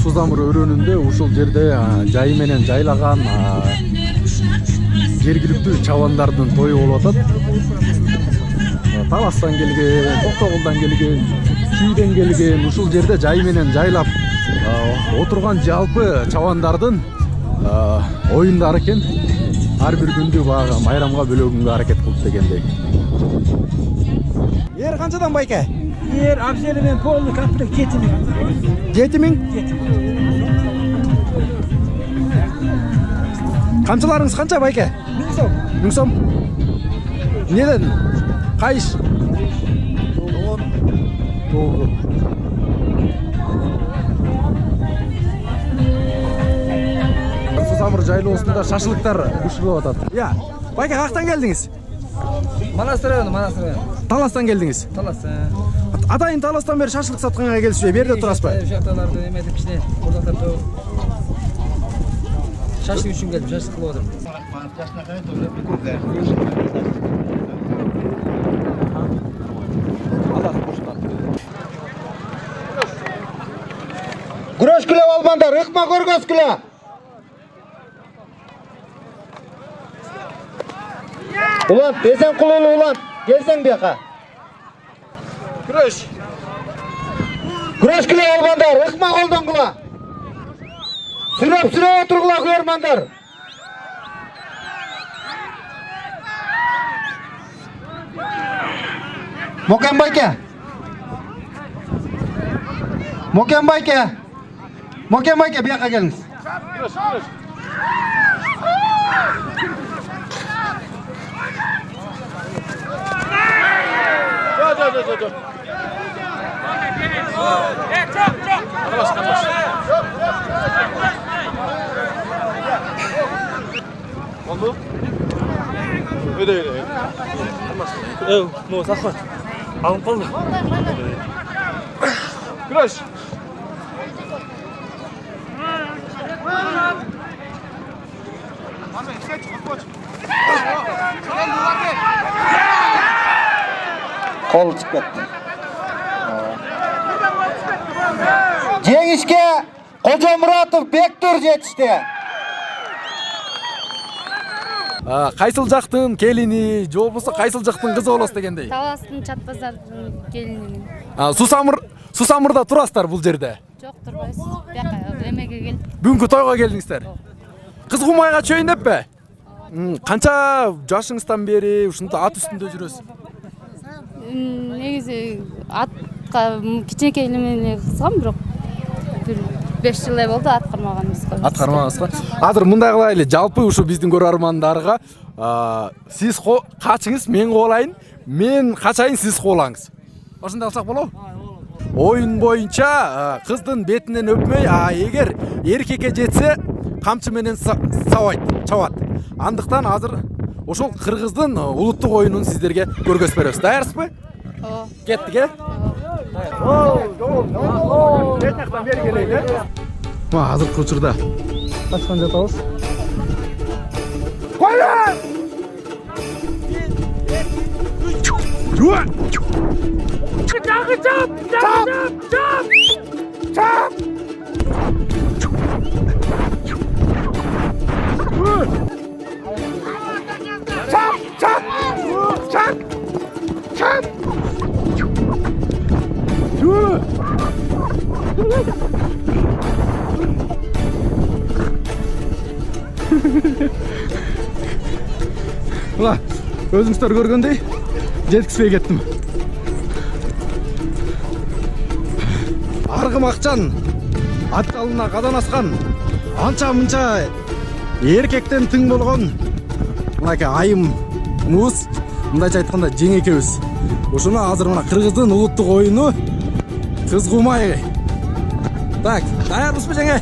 Сузамыр өрөөнүндө ушул жерде жайы менен жайлаган жергиликтүү чабандардын тою болуп атат. Таластан келген, Токтогулдан келген, Чүйден келген ушул жерде жайы менен жайлап отурган жалпы чабандардын оюндары экен. Ар бир күндү баягы майрамга бөлөгөнгө аракет кылып дегендей. Ер канчадан байке? Yer abselimen polni komplekt 7000. 7000? Камчыларыңыз канча байке? 1000 сом. 1000 сом. Неден? Кайыш? Doğru. Сузамыр жайлоосунда шашлыктар ушулуп атат. Я, байке каяктан келдиңиз? Manastır rayonu. Таластан келдиңиz. Talas. Атайын Таластан бери шашлык сатканга келишпей, берде турасызбы? Şartlarda emetip kişine burada tabii. Şaşlık üçün geldim, şaşlık kılıp oturum. Güreş güle olmanda, rıkma görgöz güle. Ulan, desen kululu ulan, gelsen bir yaka. Güreş. Güreş güle olmanda, rıkma koldan güle. Sürüp otur güle görmandar. Moken bayke. Moken bayke bir yaka geliniz. Dur. Oldu? Öyle. No, sakın. Alın kalın. Güreş. Kol çık etti. Jengişke Koca Muratov Bektur жетишти. Кайсыл жактын келини, же болбосо кайсыл жактын кызы болосуз дегендей. Таластын Чатбазардын келинин. Сусамырда турасыздар бул жерде. Жок, турбайбыз. Бияка эмеге келип. Бүгүнкү тойго келдиңиздер. Кыз кумайга чөйүн деппи? Канча жашыңыздан бери ушунда ат үстүндө жүрөсүз? Негизи атка кичинекей эле кызгам, бирок 5 жыл болду ат кармаганыбызга. Ат кармагансызбы? Азыр мындай кылайлы, жалпы ушу биздин көрөрмандарга сиз качыңыз, мен кубалайын, мен качайын, сиз кубалаңыз. Ошондой кылсак болобу? Оюн боюнча кыздын бетинен өпмөй, эгер эркекке жетсе камчы менен чабат. Андыктан азыр ошол кыргыздын улуттук оюнун сиздерге көргөзүп беребиз. Даярсызбы? Ооба. Кеттик, э? Этнактан бери келейин, э? Азыркы учурда качкан жатабыз. Койлон! Ulan, özüңүздөр көргөндөй жеткизбей кеттим. Аргым акчан ат жалына кадан аскан, анча мынча эркектен тың болгон мынакей айымыбыз, мындайча айтканда жеңекебиз. Ушуну азыр мына кыргыздын улуттук оюну кыз кумай. Так, даярбызбы жеңе?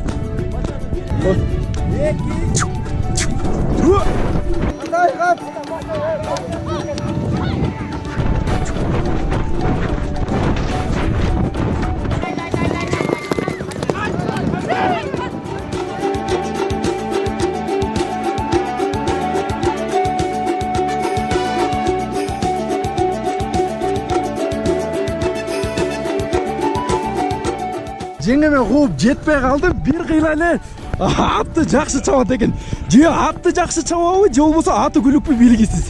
жеңеме кууп жетпей калдым. Бир кыйла эле атты жакшы чабат экен. Же атты жакшы чабабы, же болбосо аты күлүкпү белгисиз.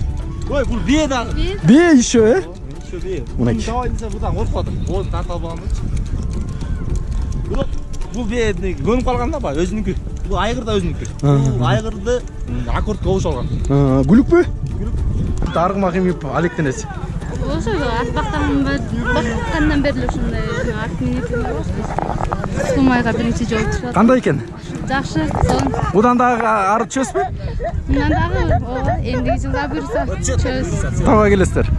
Ой, бул бие дагы. Бие еще, Еще бие. Мынакей. Давай десе будан коркуп атам. Ол тарта албаганбычы. Бул бие көнүп калган да, баягы өзүнүкү. Бул айгыр да өзүнүкү. Бул айгырды аккордко обуш алган. Күлүкпү? Дарыгы Макимов алектенеси. Ошо ат баккандан бери ушундай ат минип жүрөбүз. Сумайга биринчи жолу чыгат. Кандай экен? Жакшы, сонун. Будан дагы ары чөзбү? Мындан дагы ооба, эмдиги жылда буюрса чөз. Таба келесиздер.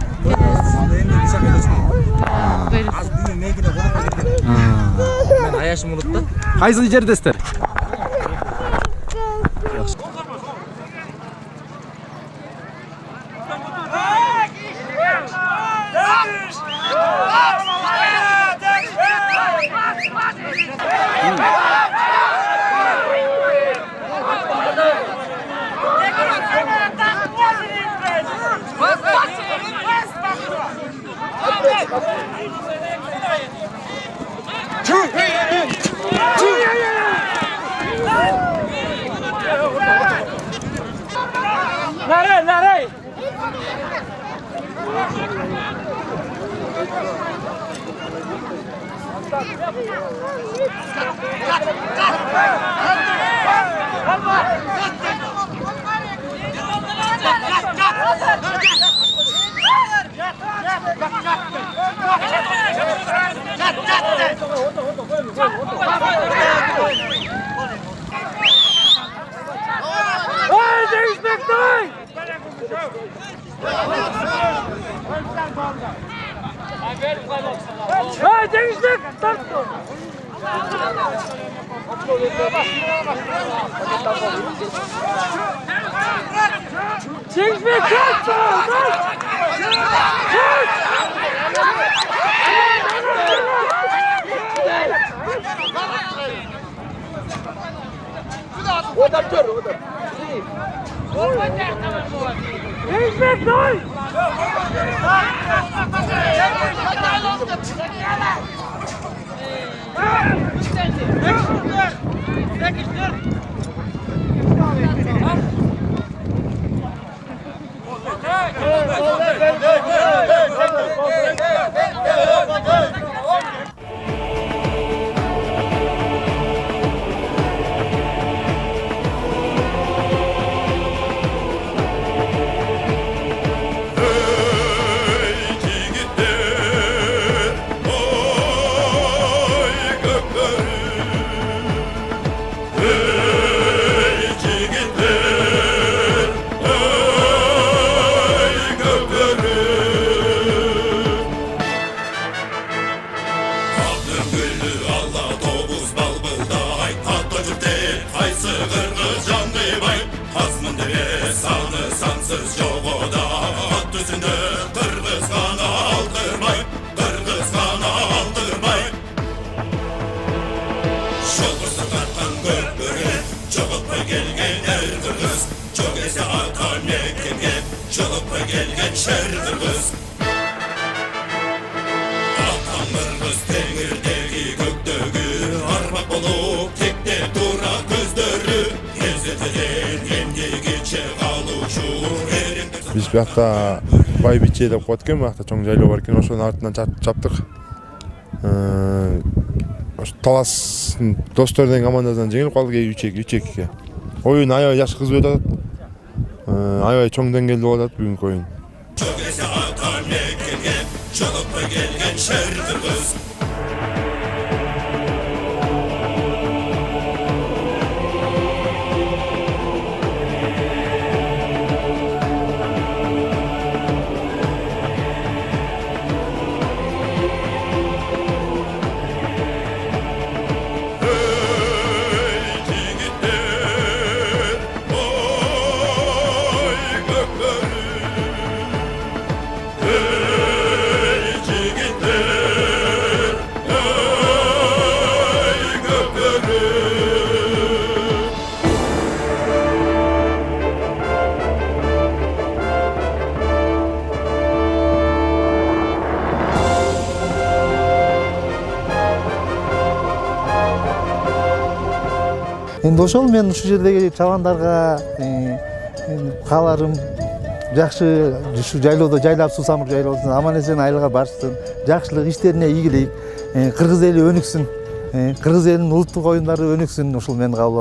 Мен аяшым болот да. Кайсы жердесиздер? Биз бuyakta бай биче деп коет экен, бuyakta чоң жайлоо бар экен, ошонун артынан чаптык. Ош талас достор деген командадан жеңилип калдык 3-2. Оюн аябай жакшы кызып өтүп атат. Аябай чоң деңгээлде болуп атат бүгүнкү оюн. Енді ошол мен ушул жердеги чабандарга кааларым жакшы ушу жайлоодо жайлап суу самыр жайлоосун аман эсен айылга барышсын, жакшылык иштерине ийгилик, кыргыз эли өнүксүн, кыргыз элинин улуттук оюндары өнүксүн, ушул менин каалоом.